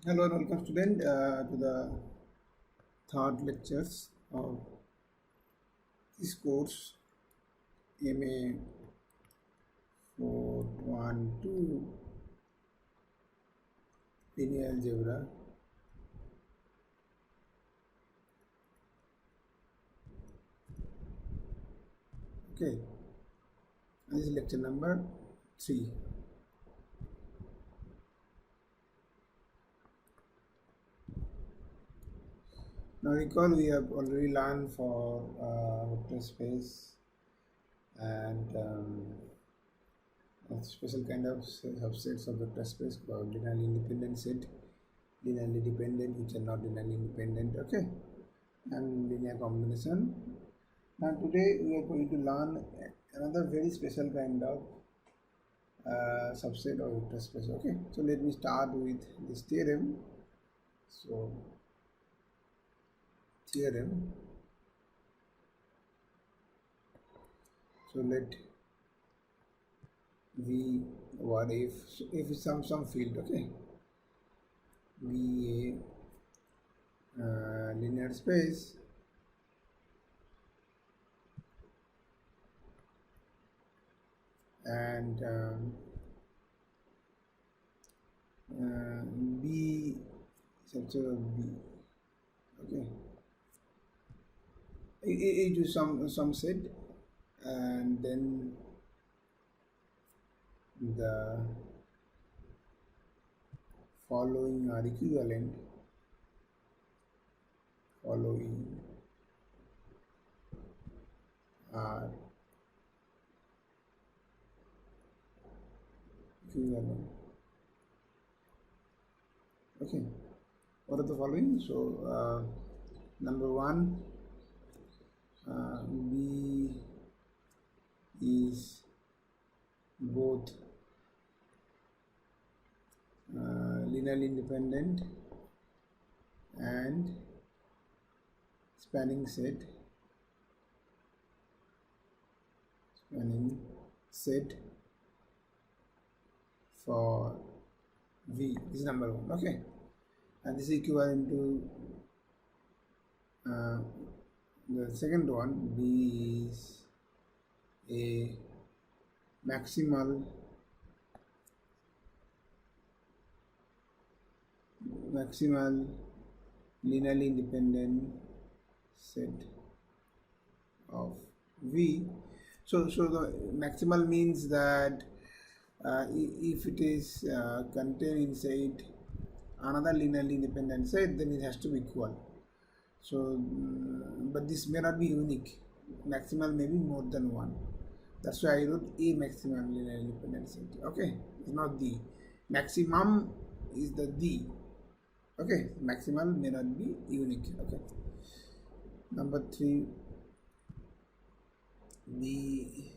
Hello and welcome student to the third lectures of this course MA412 Linear Algebra. Okay, and this is lecture number 3. Now recall we have already learned for vector space and a special kind of subsets of vector space called linearly independent set, linearly dependent which are not linearly independent, okay, and linear combination. Now today we are going to learn another very special kind of subset of vector space. Okay, so let me start with this theorem. So theorem. So let V what if is some field. Okay, V a linear space and B subset of B. Okay, it is some set and then the following are equivalent. Following are equivalent. Okay, what are the following? So number one, B is both linearly independent and spanning set for V. This is number one. Okay, and this is equivalent to the second one. B is a maximal linearly independent set of V. So the maximal means that if it is contained inside another linearly independent set, then it has to be equal. So but this may not be unique. Maximal may be more than one. That's why I wrote a maximum linear independent set. Okay, it's not the maximum, is the. Okay, maximal may not be unique. Okay, number three, B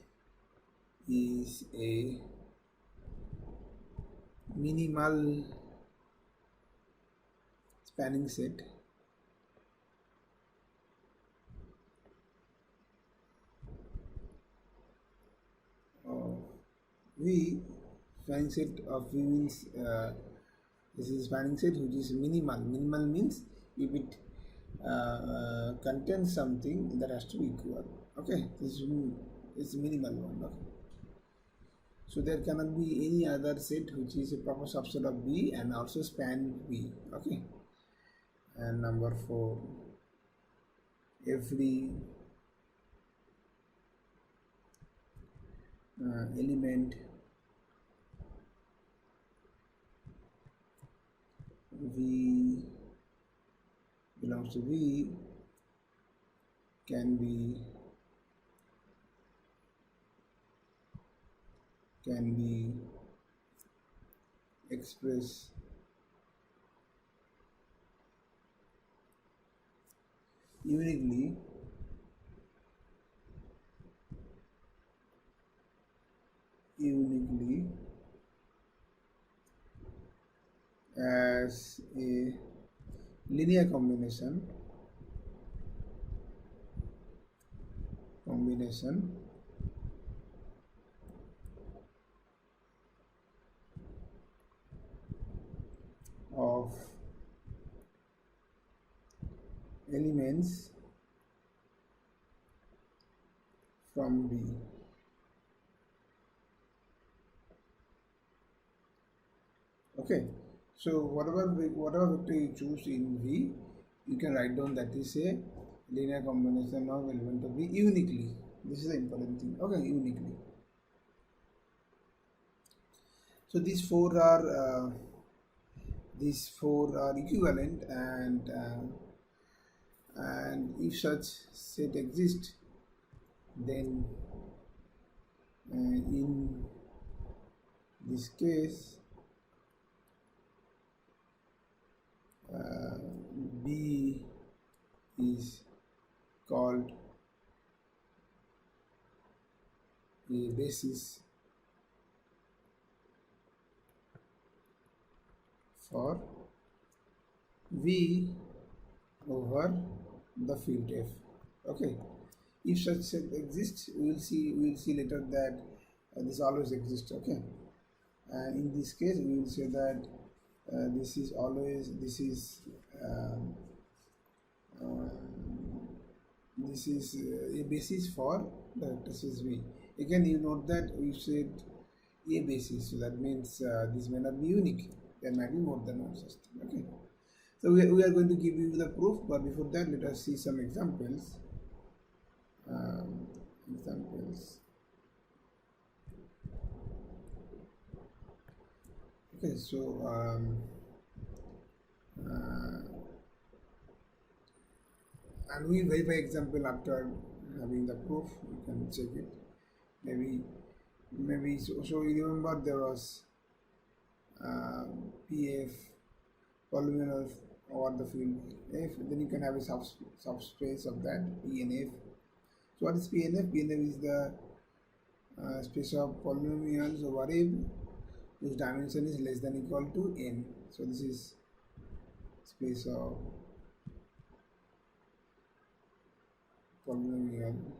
is a minimal spanning set of V. Spanning set of V means this is spanning set which is minimal. Minimal means if it contains something that has to be equal. Okay, this is minimal one. Okay. So there cannot be any other set which is a proper subset of B and also span B. Okay. And number four, every element V belongs to V can be expressed uniquely as a linear combination of elements from V. Okay, so whatever vector you choose in V, you can write down that is a linear combination of element of V uniquely. This is the important thing. Okay, uniquely. So these four are equivalent, and if such set exists, then in this case B is called a basis for V over the field F. Okay, if such set exists, we will see later that this always exists. Okay, and in this case we will say that this is a basis for the vector space V. Again, you note that we said a basis, so that means this may not be unique. There might be more than one system. Okay, so we are going to give you the proof, but before that, let us see some examples. Okay, so and we verify example after having the proof. You can check it. Maybe so you remember there was PF polynomial over the field F, then you can have a subspace of that P and F. So what is P and F? P and F is the space of polynomials over F whose dimension is less than equal to n. So this is space of polynomials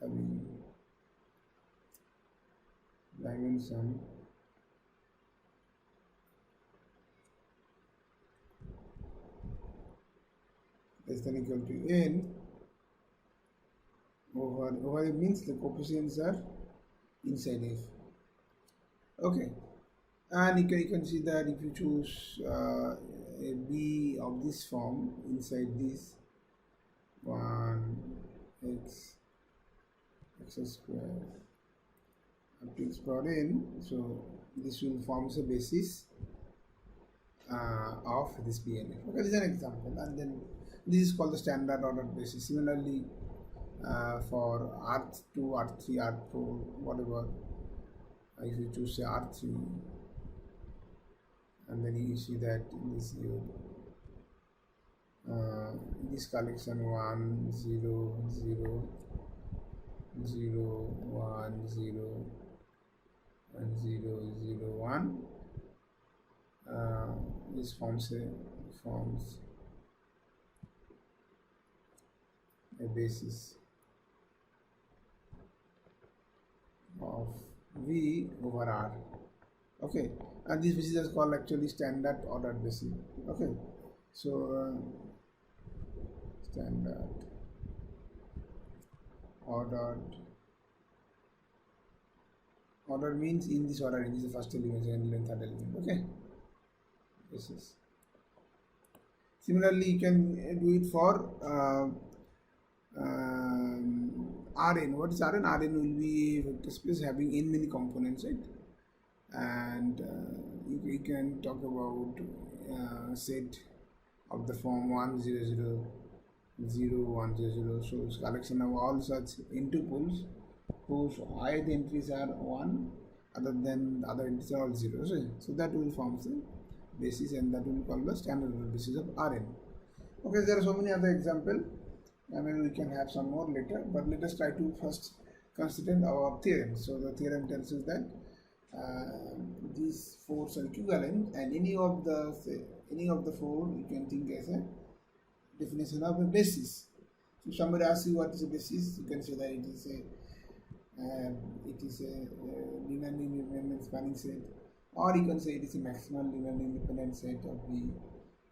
having dimension less than equal to n over it means the coefficients are inside F. Okay, and you can see that if you choose a B of this form inside this 1x square up to x power n, so this will form a basis of this PNF. Okay, this is an example, and then this is called the standard ordered basis. Similarly, for R2, R3, R4, whatever, if you choose say R3, and then you see that this collection 1 0 0 0 1 0 and 0 0 1, this forms a basis of V over R. Okay, and this basis is called actually standard ordered basis. Okay, so standard order means in this order, this is the first element, second element, third element. Okay, basis. Similarly, you can do it for Rn. What is Rn? Rn will be a vector space having n many components, right? And you can talk about set of the form 1 0 0 0 1 0 0. So it's collection of all such intuples whose ith entries are 1, other than the other entries are all 0. So that will form the basis, and that will be called the standard basis of Rn. Okay, there are so many other examples. Maybe we can have some more later, but let us try to first consider our theorem. So the theorem tells us that these four are equivalent, and any of the four you can think as a definition of a basis. If somebody asks you what is a basis, you can say that it is a linearly independent spanning set, or you can say it is a maximal linearly independent set of V,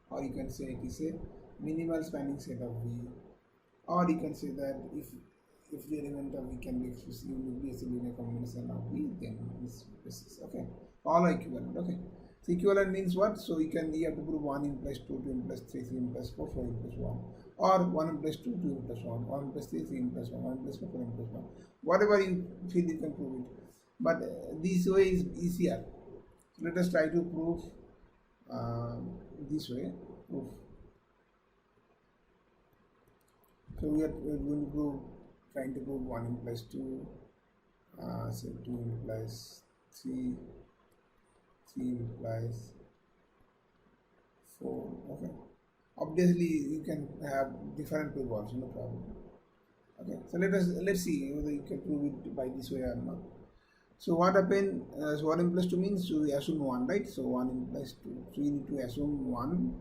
or you can say it is a minimal spanning set of V, or you can say that if the element of V can be expressed uniquely as a linear combination of V, then this basis. Okay, all are equivalent. Okay, so equivalent means what? So you have to prove 1 implies 2, 2 implies 3, 3 implies 4, 4 implies 1, or 1 implies 2, 2 implies 1, 1 implies 3, 3 implies 1, 1 implies 4, 4 implies 1. Whatever you feel you can prove it. But this way is easier. So let us try to prove this way. Proof. So we are going to prove, trying to prove 1 implies 2, so 2 implies 3, 3 implies 4. Okay. Obviously, you can have different proof also, no problem. Okay. So let's see whether you can prove it by this way or not. So what happened? So 1 implies 2 means, so we assume 1, right? So 1 implies 2. So you need to assume 1,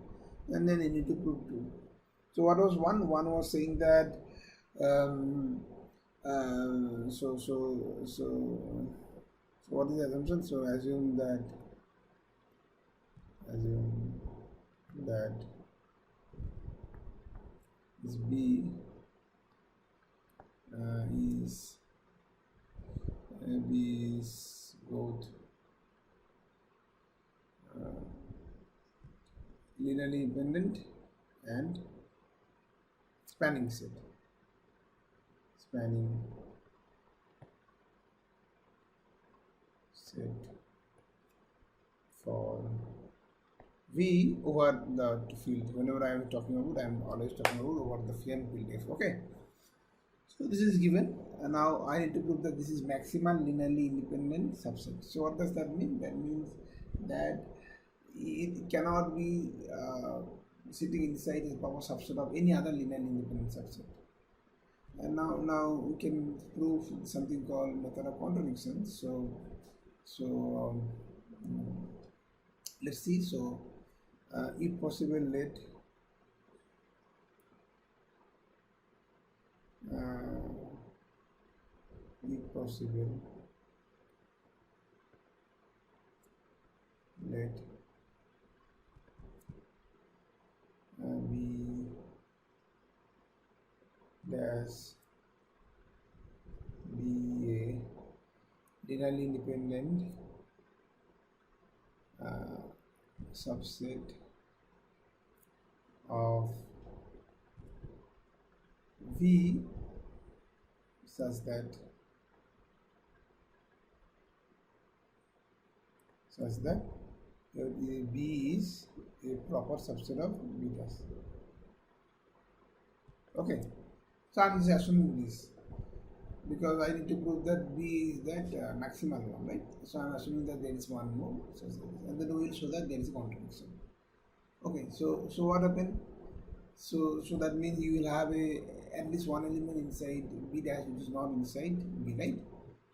and then you need to prove 2. So what was 1? 1 was saying that so what is the assumption? So assume that this B is both linearly independent and spanning set for V over the field. Whenever I am talking about, I am always talking about over the field F. Okay. So this is given, and now I need to prove that this is maximal linearly independent subset. So what does that mean? That means that it cannot be sitting inside a proper subset of any other linearly independent subset. And now we can prove something called method of contradictions. So let's see. So if possible, let B dash be a linearly independent subset of V such that B is a proper subset of B dash. Okay, so I'm just assuming this because I need to prove that B is that maximal one, right? So I'm assuming that there is one more, and then we will show that there is a contradiction. Okay, so what happened? So that means you will have at least one element inside B dash which is not inside B, right?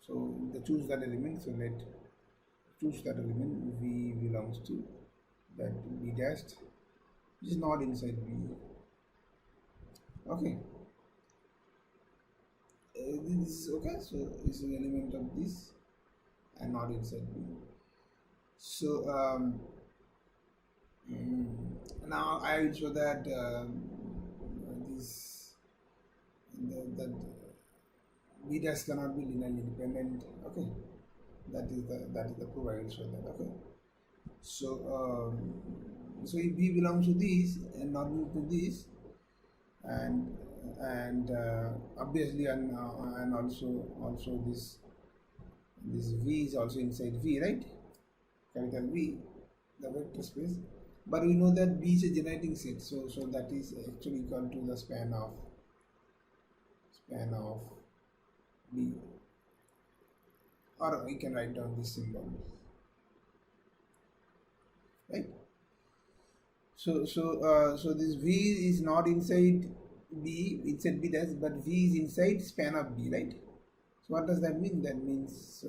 So choose that element. So choose that element V belongs to that B dash which is not inside B. Okay. This is okay. So this is an element of this and not inside B. So now I will show that that B dash cannot be linearly independent. Okay, that is the proof I will show that. Okay, so so if B belongs to this and not to this, and obviously and also this V is also inside V, right? Capital V, the vector space. But we know that B is a generating set, so that is actually equal to the span of B, or we can write down this symbol, right? So this V is not inside B, inside B dash, but V is inside span of B, right? So what does that mean? That means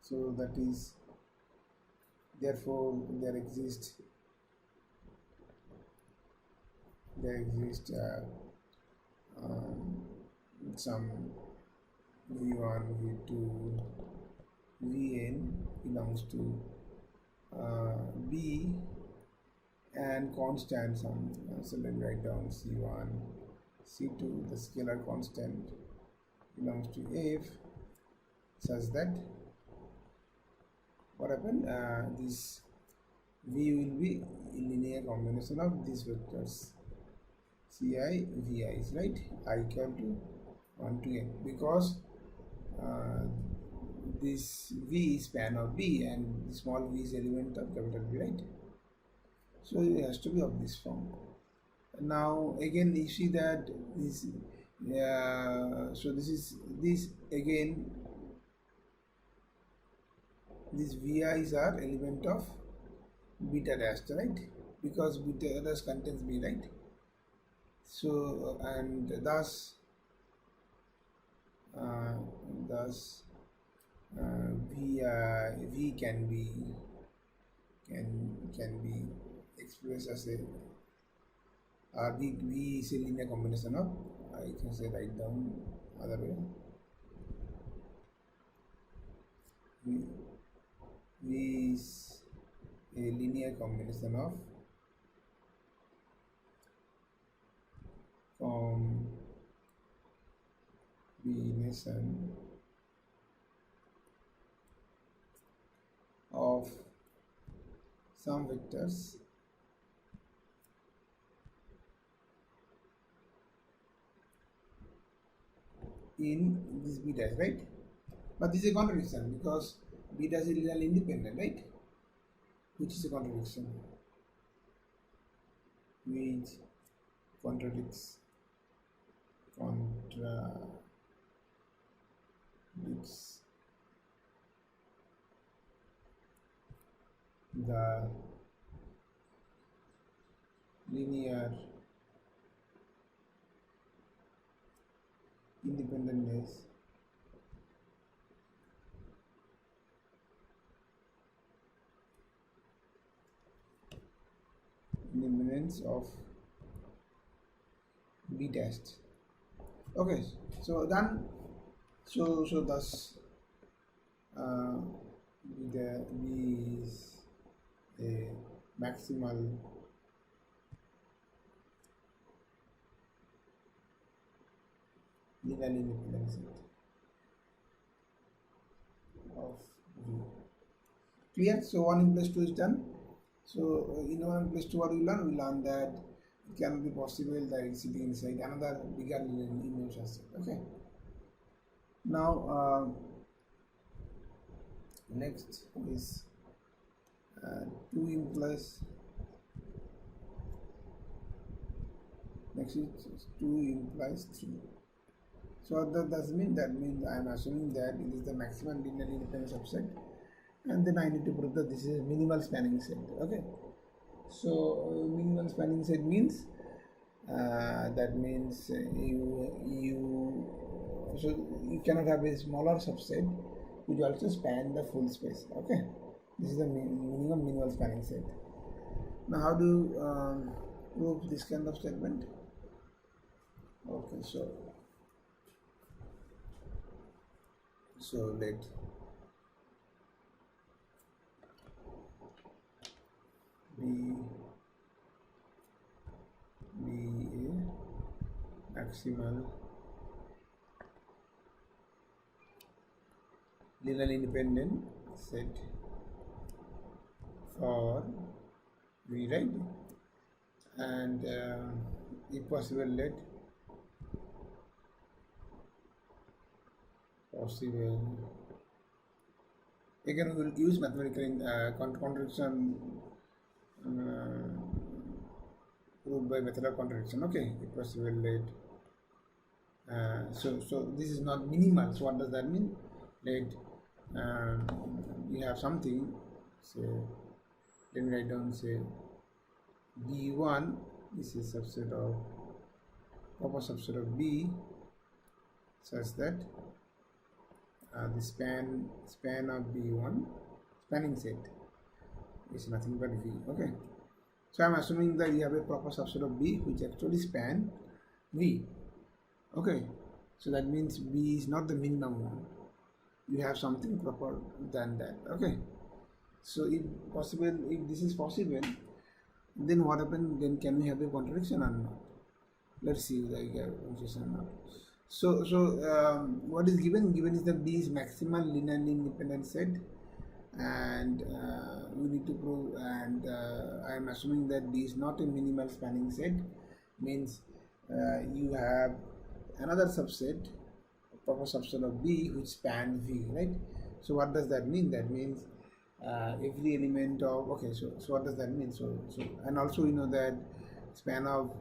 so that is, therefore there exist some v1, v2, vn belongs to b, and constant some, so let me write down c1, c2, the scalar constant belongs to f, such that what happened, this v will be a linear combination of these vectors ci vi, is right, I equal to 1 to n, because this v is span of b and small v is element of capital B, right? So it has to be of this form. Now again you see that this so this again, these vi's are element of beta dash, right? Because beta dash contains b, right? So and thus v can be expressed as a v is a linear combination of, I can say write down other way, v is a linear combination of combination of some vectors in this b dash, right? But this is a contradiction because b dash is linearly independent, right? Which is a contradiction, which contradicts the linear independence of b dash. Okay, so then so thus the b is a maximal linearly independent set of v. Clear? So 1 plus 2 is done. So in 1 plus 2 what we learn? We learn that it can be possible that it's sitting inside another bigger linear set. Okay. Now next is 2 implies, next is 2 implies 3. So what that does mean? That means I am assuming that it is the maximum linearly independent subset, and then I need to prove that this is a minimal spanning set. Okay. So minimal spanning set means that means you cannot have a smaller subset which also span the full space. Okay. This is the minimum minimal spanning set. Now how do you prove this kind of statement? Okay, so let B be a maximal linearly independent set for V, right? And if possible, let again we will use mathematical contradiction proved by method of contradiction. Okay, if possible, let so this is not minimal. So what does that mean? Let we have something, say, let me write down, say B1 is a subset of proper subset of B such that the span of B1 spanning set is nothing but V. Okay, so I am assuming that you have a proper subset of B which actually span V. Okay, So that means B is not the minimum one. You have something proper than that. Okay. So if possible, if this is possible, then what happens? Then can we have a contradiction or not? Let's see whether I have a contradiction or not. What is given? Given is that B is maximal linearly independent set, and we need to prove. And I am assuming that B is not a minimal spanning set. Means you have another subset, proper subset of B which spans V, right? So what does that mean? That means every element of, okay, so what does that mean? So and also we know that span of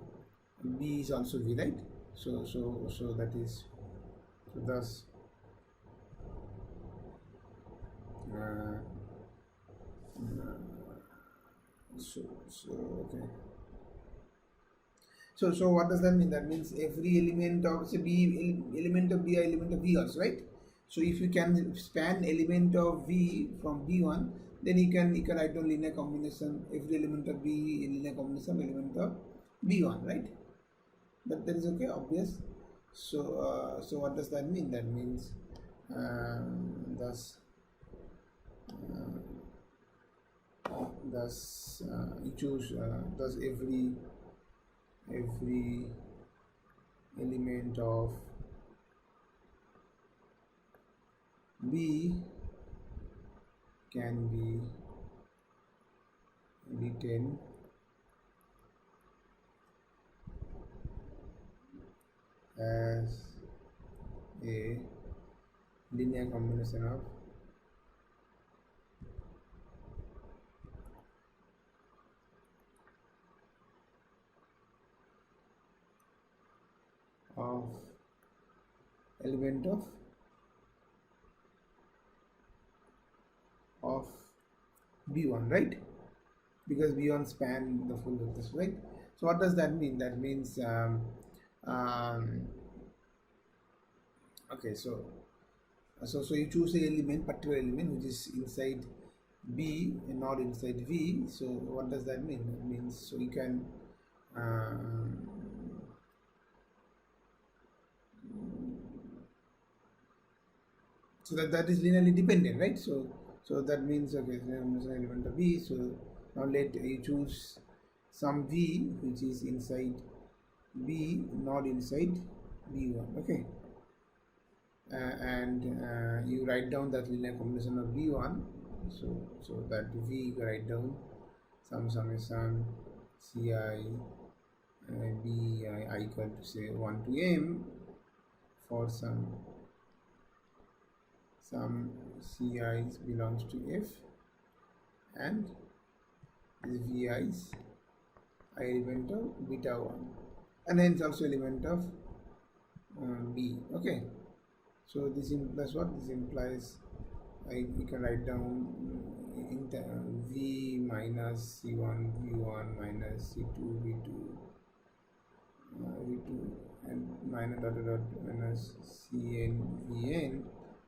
B is also V, right? So that is, so thus uh, okay. So what does that mean? That means every element of, say, B, element of B are element of V also, right? So if you can span element of V from B1, then you can write down linear combination, every element of B linear combination element of B1, right? That is okay, obvious. So what does that mean? That means thus you choose thus every element of B can be written as a linear combination of element of B1, right? Because B1 span the full of this, right? So what does that mean? That means okay, so you choose a element, particular element which is inside B and not inside V. So what does that mean? That means, so you can so that is linearly dependent, right? So that means, okay, element of B. So now let you choose some V which is inside B, not inside B1, okay? And you write down that linear combination of B1. So that V you write down some summation Ci B I equal to, say, 1 to M for some Ci's belongs to F, and this Vi's are element of beta 1, and hence also element of B, okay? So this implies what? This implies we can write down in the V minus C1 V1 minus C2 V2 V2 and minus minus Cn Vn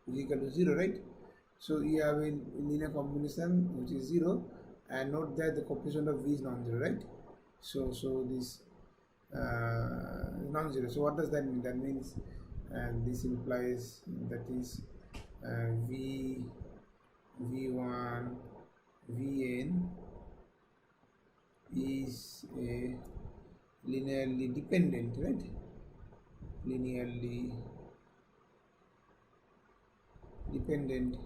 is equal to 0, right? So you have a linear combination which is 0, and note that the coefficient of V is non-zero, right? So this non-zero. So what does that mean? That means this implies that is V1 Vn is a linearly dependent, right? Linearly dependent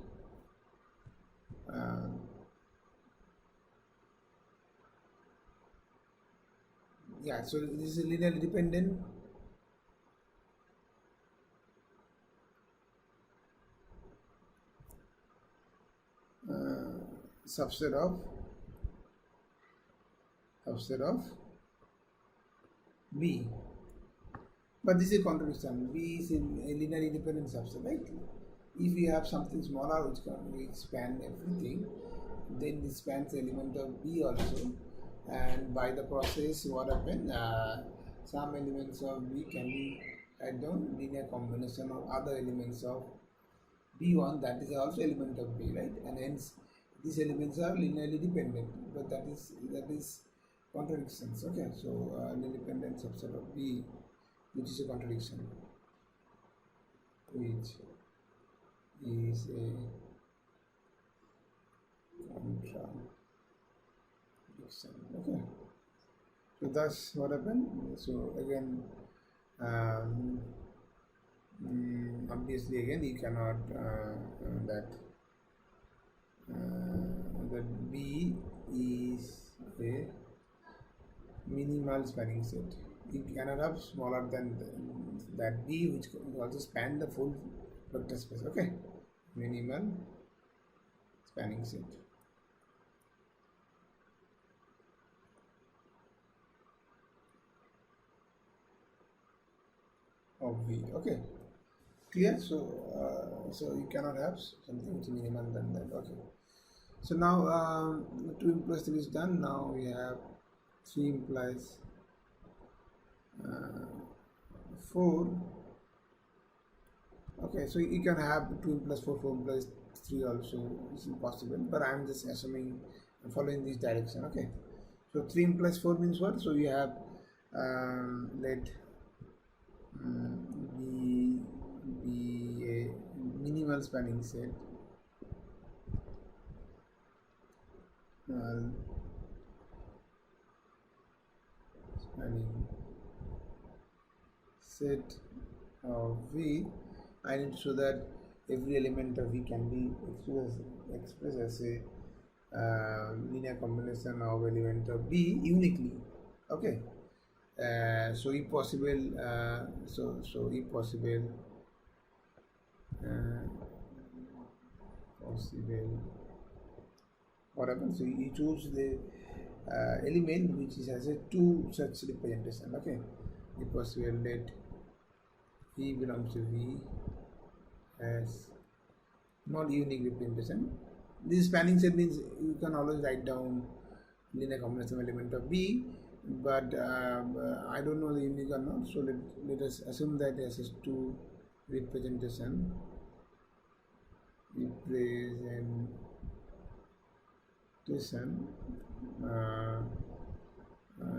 yeah, so this is linearly dependent subset of B. But this is a contradiction. B is in a linearly independent subset, right? If you have something smaller which can span everything, then this spans element of B also, and by the process what happens, some elements of B can be write down linear combination of other elements of B1, that is also element of B, right? And hence these elements are linearly dependent, but that is contradictions, okay? So an independent subset of B, which is a contradiction. which is a contradiction. Okay, so that's what happened. So again, um, obviously again you cannot that B is a minimal spanning set. You cannot have smaller than that B, which also span the full vector space. Okay, minimal spanning set of V. Okay, clear. So you cannot have something which is minimal than that. Okay. So now 2 implies 3 is done. Now we have 3 implies 4. Okay, so you can have 2 implies 4, 4 implies 3 also. It's impossible, but I'm just assuming following this direction. Okay, so 3 implies 4 means what? So you have let be a minimal spanning set. Spanning set of V. I need to show that every element of V can be expressed as a linear combination of element of B uniquely. Okay. So if possible, if possible, what happens? So you choose the element which is has a 2 such representation. Okay, if possible, let V belongs to V as not unique representation. This spanning set means you can always write down linear combination element of B, but I don't know the unique or not. So let us assume that it has 2 representation.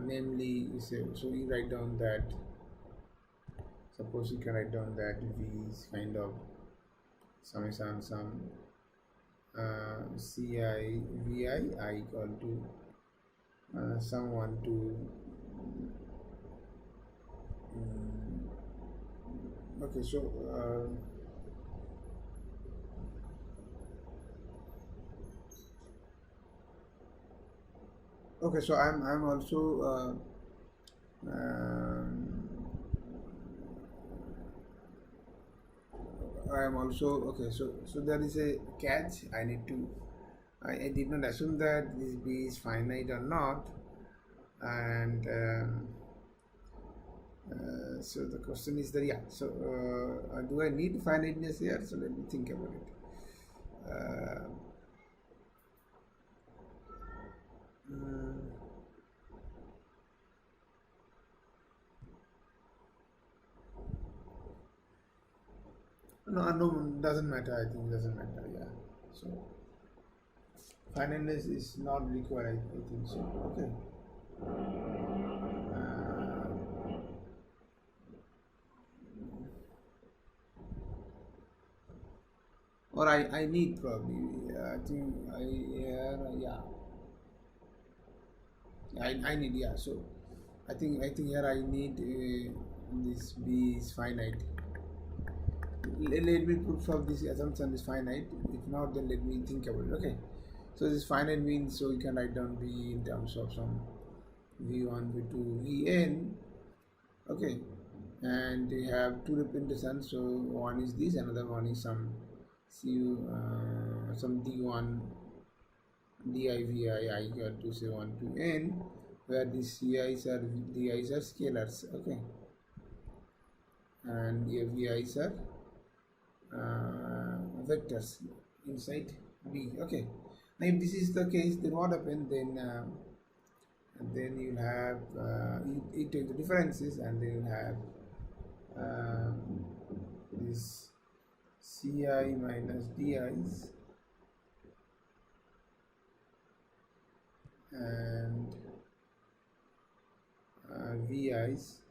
Namely, so you write down that. Suppose you can write down that V is kind of summation some Ci Vi I equal to sum 1 to okay, so okay, so I'm also I am also okay. So there is a catch. I need to. I did not assume that this B is finite or not, and so the question is that So do I need finiteness here? So let me think about it. No, doesn't matter. I think doesn't matter. Yeah. So finiteness is not required. I think so. Okay. Or I need probably. I think I need So I think here I need this B is finite. Let me prove of this assumption is finite. If not, then let me think about it. Okay. So this finite means so you can write down B in terms of some V1, V2, Vn. Okay. And you have 2 representations. So one is this, another one is some some D1 divi I equal to say 1 to n, where these ci's are di's are scalars. Okay, and vi's are vectors inside B. Okay, now if this is the case, then what happens? Then you'll have you take the differences, and then you'll have this ci minus di's and vi's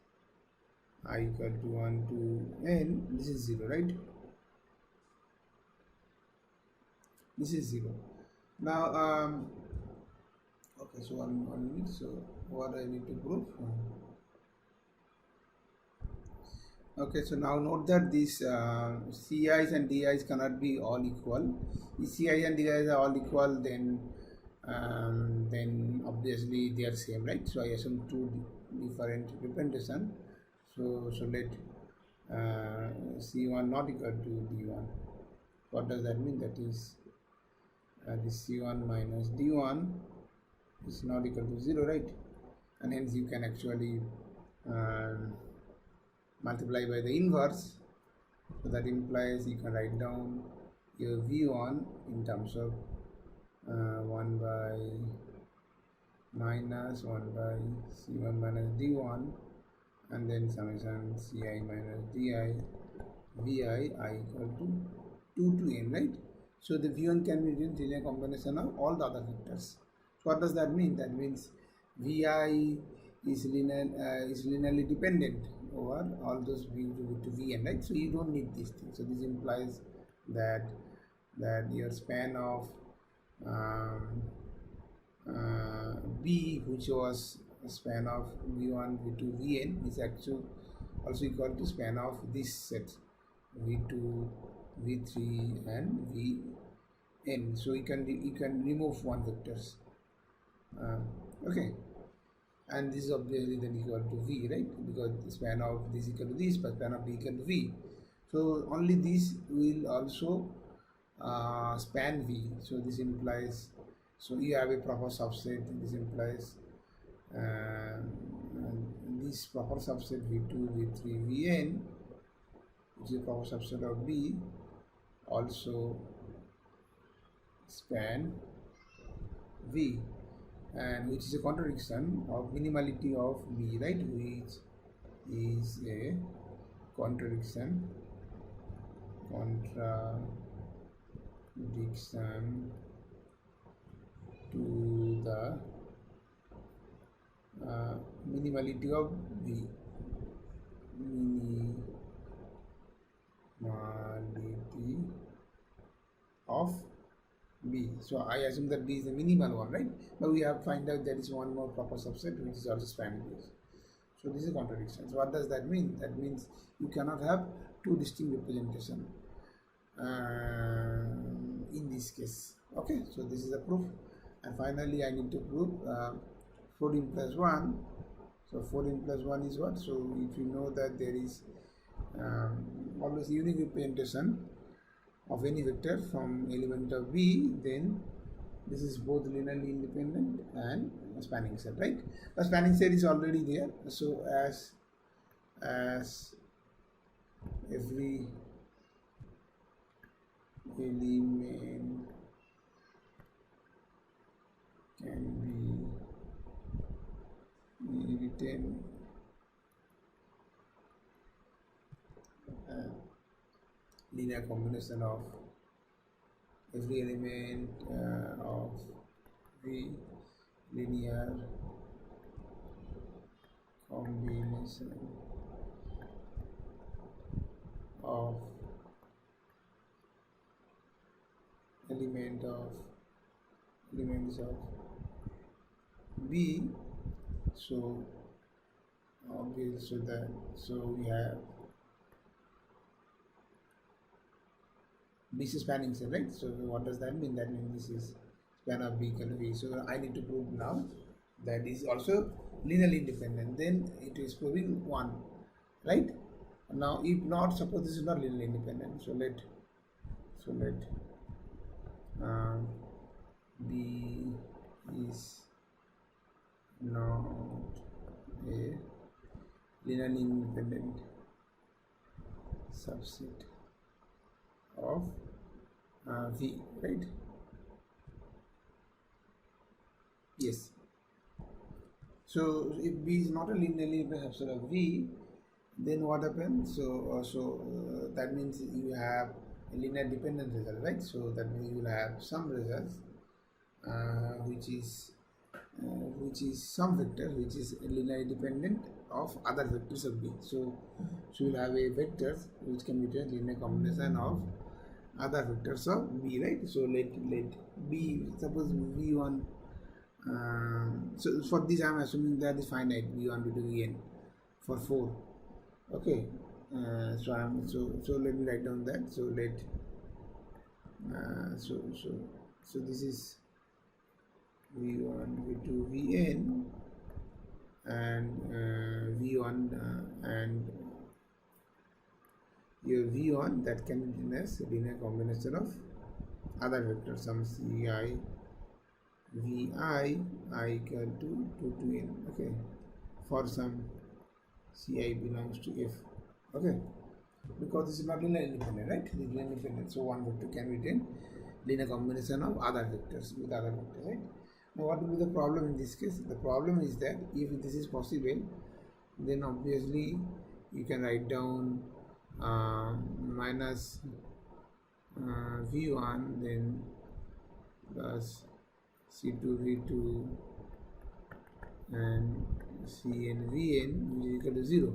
I equal to 1 to n, this is 0, right? This is 0. Now okay, so one minute. So what I need to prove? Okay, so now note that these CIs and DIs cannot be all equal. If CIs and DIs are all equal, then obviously they are same, right? So I assume two different representation. So let C1 not equal to D1. What does that mean? That is this C1 minus D1 is not equal to 0, right? And hence you can actually multiply by the inverse. So that implies you can write down your V1 in terms of 1 by minus 1 by C1 minus D1, and then summation Ci minus Di Vi I equal to 2 to n, right? So the V1 can be written in linear combination of all the other vectors. So what does that mean? That means Vi is linearly dependent over all those V to Vn, right? So you don't need this thing. So this implies that your span of B, which was span of V1, V2, Vn, is actually also equal to span of this set V2, V3 and Vn. So you can remove one vectors. Okay, and this is obviously then equal to V, right? Because the span of this equal to this, but span of B equal to V. So only this will also span V. So this implies, so you have a proper subset. This implies this proper subset V2, V3, Vn, which is a proper subset of B, also span V, and which is a contradiction of minimality of B, right? Which is a contradiction to the minimality of B. Minimality of B. So I assume that B is the minimal one, right? But we have to find out there is one more proper subset which is also span B. So this is a contradiction. So what does that mean? That means you cannot have two distinct representation in this case. Okay, so this is the proof. And finally I need to prove 14 plus 1. So 14 plus 1 is what? So if you know that there is always unique representation of any vector from element of B, then this is both linearly independent and a spanning set, right? The spanning set is already there. So as every element can be written linear combination of every element of V, linear combination of elements of B. So obviously so we have this is spanning set, right? So what does that mean? That means this is span of B equal to V. So I need to prove now that is also linearly independent. Then it is proving 1, right? Now if not, suppose this is not linearly independent. So let B is not a linearly independent subset of V, right? Yes. So if B is not a linearly independent subset of V, then what happens? So that means you have a linear dependent result, right? So that means you will have some results which is which is some vector which is linearly dependent of other vectors of B. So we'll have a vector which can be a linear combination of other vectors of B, right? So let B, suppose V1. So for this, I'm assuming that is finite V1 to Vn for 4. Okay. So let me write down that. So so this is V1, V2, Vn, and V1 and your V1 that can be written as a linear combination of other vectors, some Ci, Vi, I equal to 2 to n. Okay, for some Ci belongs to F. Okay, because this is not linear independent, right? This is linear independent, so one vector can be written linear combination of other vectors with other vectors, right? Now, what will be the problem in this case? The problem is that if this is possible, then obviously you can write down minus V1 then plus C2 V2 and Cn Vn is equal to 0.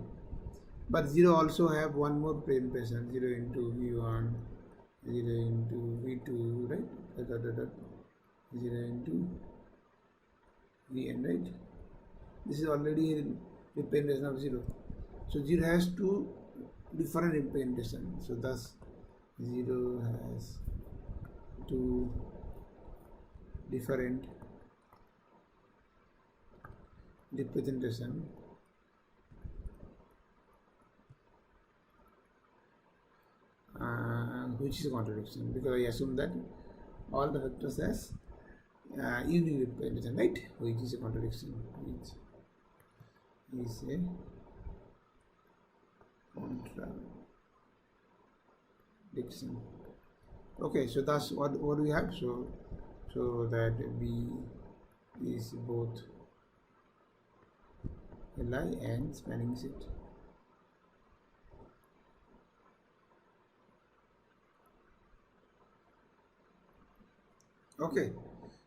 But 0 also have one more presentation, 0 into V1, 0 into V2, right? 0 into Vn, right? This is already a representation of 0. So 0 has two different representations. So thus 0 has two different representation, which is a contradiction, because I assume that all the vectors has unique representation, right? Which is a contradiction, which is a contradiction. Okay, so that's what we have. So that B is both Li and spanning set. Okay,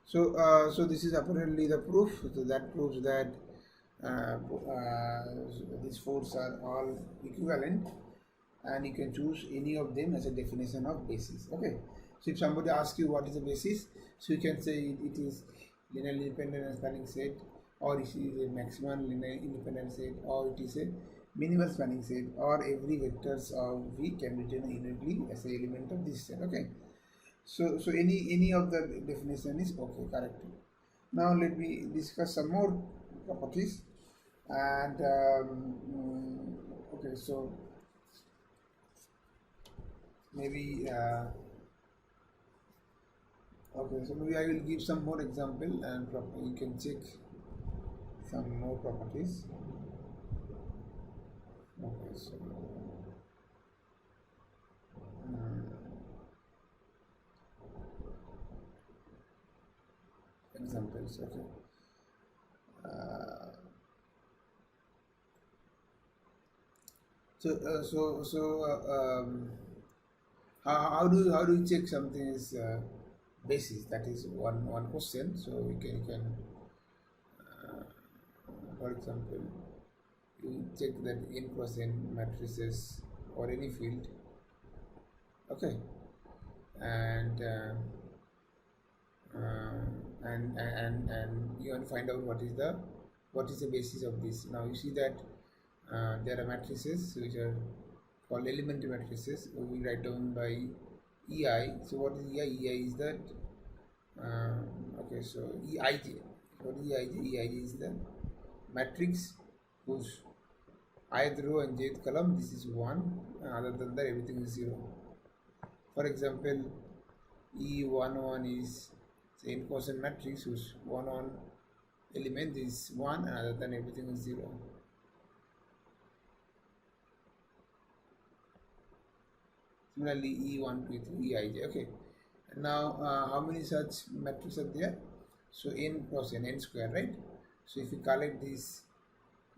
so this is apparently the proof. So that proves that these fours are all equivalent, and you can choose any of them as a definition of basis. Okay, so if somebody asks you what is a basis, so you can say it is linearly independent and spanning set, or it is a maximum linear independent set, or it is a minimal spanning set, or every vectors of V can be written uniquely as an element of this set. Okay, so any of the definition is okay, correct. Now let me discuss some more properties, and okay, so maybe okay, so maybe I will give some more example, and you can check some more properties. Okay, so examples. Okay, how do you check something is basis? That is one question. So you can for example, you check that n cross n matrices or any field. Okay, and you want to find out what is the basis of this. Now you see that there are matrices which are called elementary matrices. We write down by EI. So what is EI? EI is that okay, so EIJ. What is EIJ? EIJ is the matrix whose ith row and jth column this is 1, and other than that everything is 0. For example, E11 is the n quotient matrix whose 1 element is 1, and other than everything is 0. Similarly, E1, E2, Eij. Okay. Now, how many such matrices are there? So n cross n square, right? So if you collect this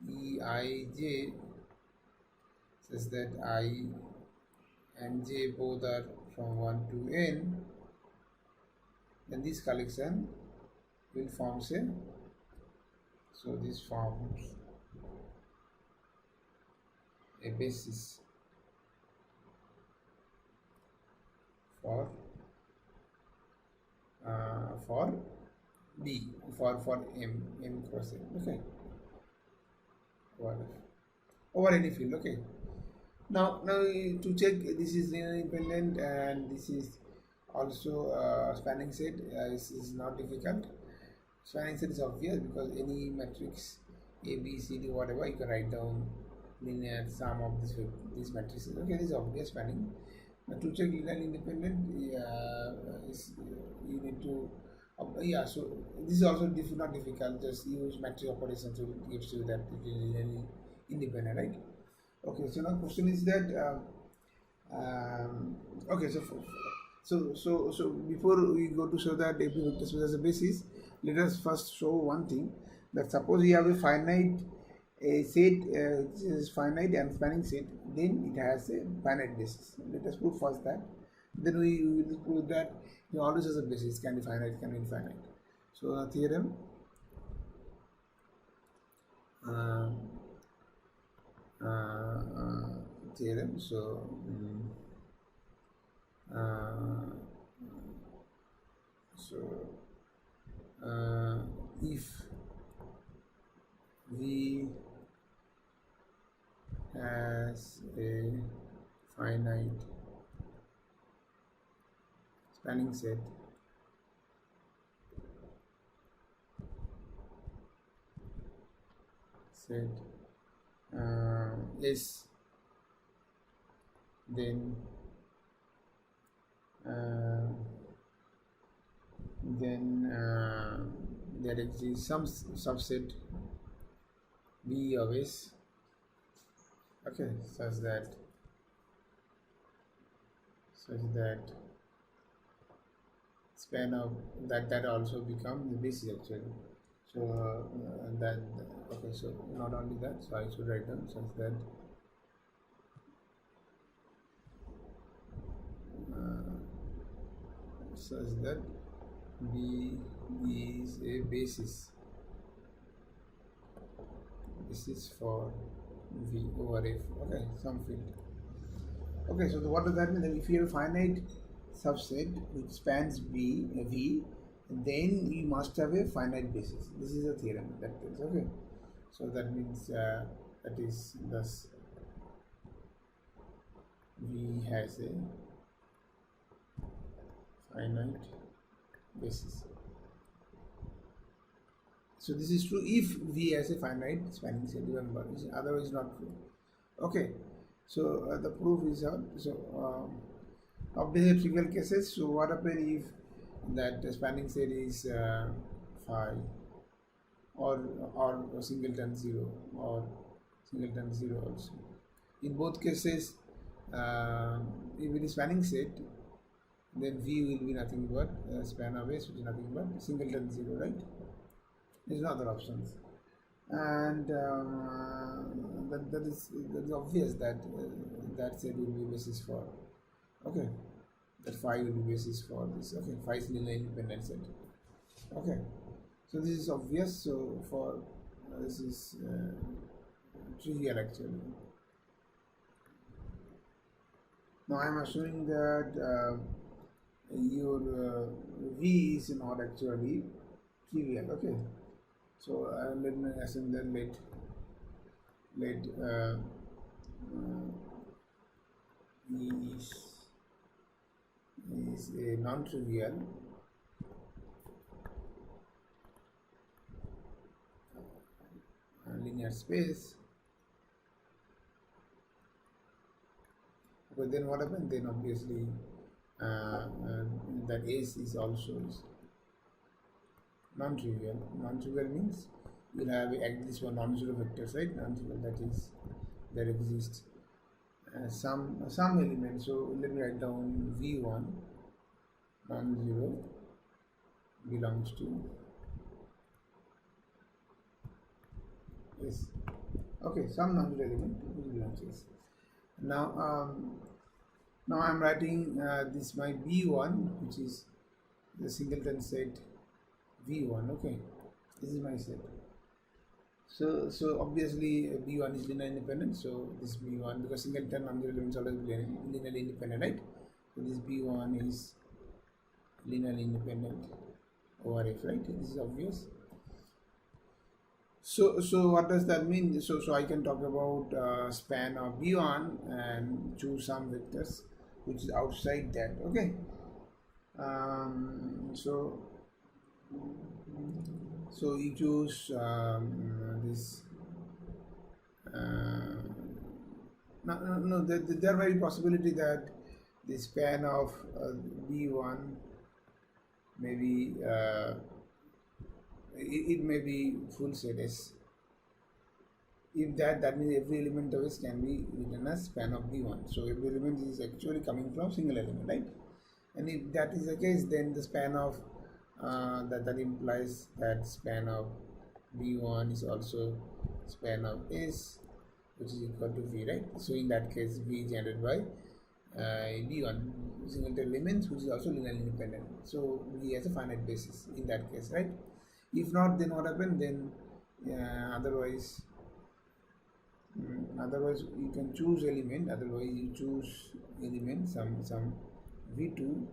Eij such that I and j both are from 1 to n, then this collection will form a So this forms a basis for for B, for M cross N. Okay, over any field. Okay. Now to check this is linear independent and this is also spanning set is not difficult. Spanning set is obvious because any matrix A, B, C, D, whatever, you can write down linear sum of these matrices. Okay, this is obvious spanning. Now to check linear independent, you need to yeah. So this is also not difficult. Just use matrix operation, so it gives you that it is linearly independent, right? Okay, so now question is that okay, so before we go to show that every vector space has a basis, let us first show one thing, that suppose we have a finite set which is finite and spanning set, then it has a finite basis. Let us prove first that, then we will prove that it always has a basis, can be finite, can be infinite. So theorem theorem. So if V has a finite spanning set, S, then there exists some subset B of S, okay, such that span of that also become the basis actually. So that okay, so not only that, so I should write down such that B is a basis for V over F. Okay, some field. Okay, so what does that mean? That if you have a finite subset which spans V, then you must have a finite basis. This is a theorem that tells. Okay, so that means that is thus V has a finite basis. So this is true if V has a finite spanning set, remember, otherwise not true. Okay, so the proof is out. So obviously trivial cases. So what happens if that spanning set is phi or singleton 0 or singleton 0 also? In both cases, if it is spanning set, then V will be nothing but span of S, which is nothing but singleton 0, right? There's no other options, and that is obvious that that set will be basis for, okay, that phi will be basis for this. Okay, phi is linear independent set. Okay, so this is obvious. So for this is trivial actually. Now I am assuming that your V is not actually trivial. Okay, so let me assume that let E is a non-trivial linear space. But then what happens? Then obviously that S is also non-trivial. Non-trivial means you will have at least one non-zero vectors, right? Non-trivial, that is, there exists some element. So let me write down V1 non-zero belongs to S. Okay, some non-zero element which belongs to S. Now now I am writing this my B1, which is the singleton set V1. Okay, this is my set. So obviously B1 is linear independent. So this B1, because singleton non-zero elements always linearly independent, right? So this B1 is linearly independent over F, right? This is obvious. So what does that mean? So I can talk about span of B1 and choose some vectors which is outside that. Okay. So you choose this. No. There may be possibility that the span of B1 maybe it may be full set S. If that means every element of S can be written as span of B1. So every element is actually coming from single element, right? And if that is the case, then the span of that implies that span of B1 is also span of S, which is equal to V, right? So in that case, V is generated by B1 single elements, which is also linearly independent. So V has a finite basis in that case, right? If not, then what happened? Then otherwise you can choose element. Otherwise you choose element some V2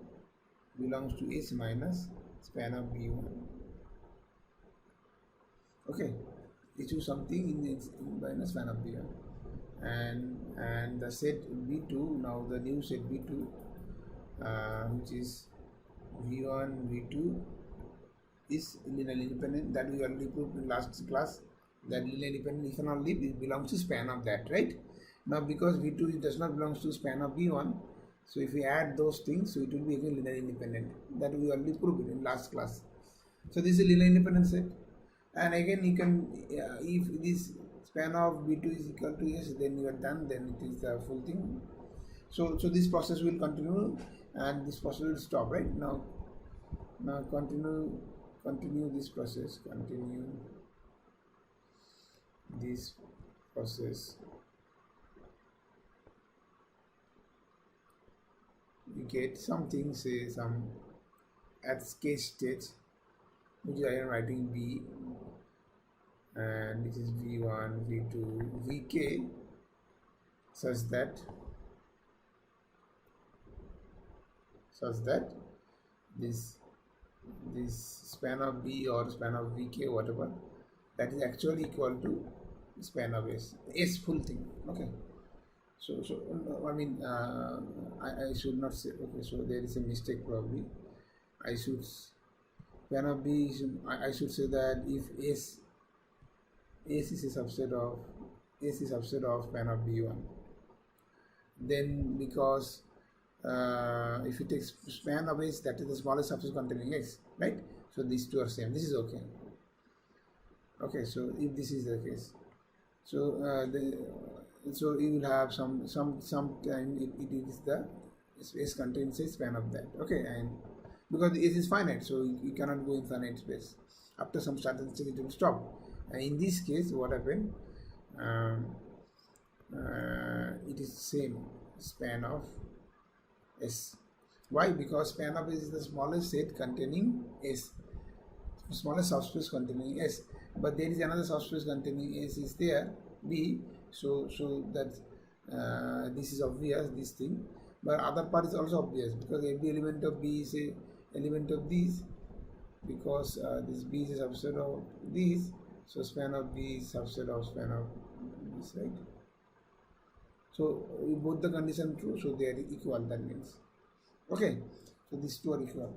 belongs to S minus span of B1. Okay, you choose something in minus span of B1, and the set B2, now the new set B2 which is V1 V2 is linearly independent. That we already proved in last class, that linearly independent if and only it belongs to span of that, right? Now because V2 does not belongs to span of B1, so if we add those things, so it will be again linearly independent. That we already proved in last class. So this is a linear independent set, and again you can if this span of B2 is equal to S, then you are done, then it is the full thing. So this process will continue and this process will stop, right? Now continue this process, you get something, say some at case state, which I am writing B, and this is V1 V2 Vk, such that this span of B or span of Vk, whatever, that is actually equal to span of S full thing. Okay. So I mean I should not say, okay, so there is a mistake probably. I should span of B I should say that if S is a subset of span of B1, then because if you take span of S, that is the smallest subset containing S, right? So these two are same. This is okay. Okay, so if this is the case, so so you will have some time it is the space contains a span of that. Okay, and because S is finite, so you cannot go in finite space. After some certain stage, it will stop. And in this case, what happened? It is same span of S. Why? Because span of S is the smallest set containing S, smallest subspace containing S. But there is another subspace containing S is there, B. So that this is obvious, this thing. But other part is also obvious, because every element of B is a element of these, because this B is a subset of these. So span of B is subset of span of this, right? So both the condition true, so they are equal. That means, okay. So these two are equal,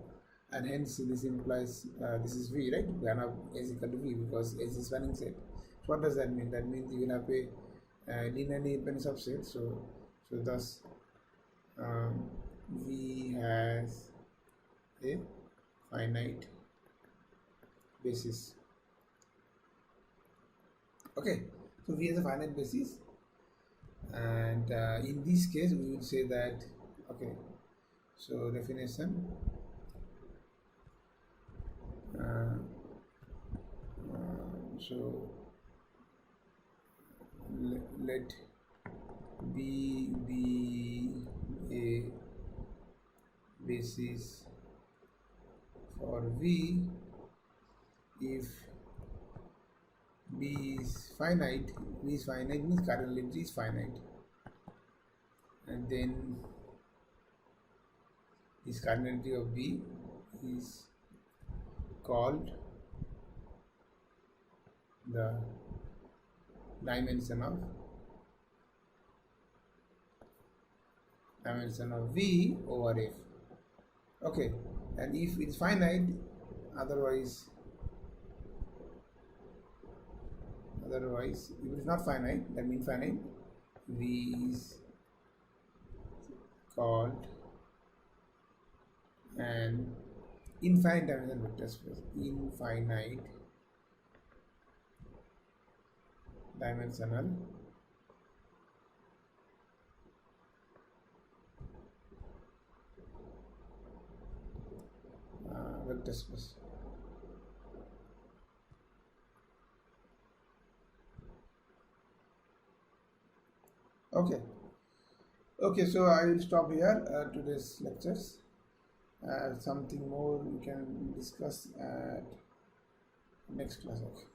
and hence this implies this is V, right? Span of S equal to V, because S is spanning set. So what does that mean? That means you will have a linearly independent subset. So thus V has a finite basis. Okay, so V has a finite basis, and in this case we will say that, okay, so definition, so let B be a basis for V if B is finite. B is finite means cardinality is finite, and then this cardinality of B is called the dimension of V over F. Okay, and if it is finite, otherwise if it is not finite, that means infinite, V is called an infinite dimensional vector space. Infinite dimensional vector space. Okay, so I will stop here today's lectures. Something more we can discuss at next class. Okay.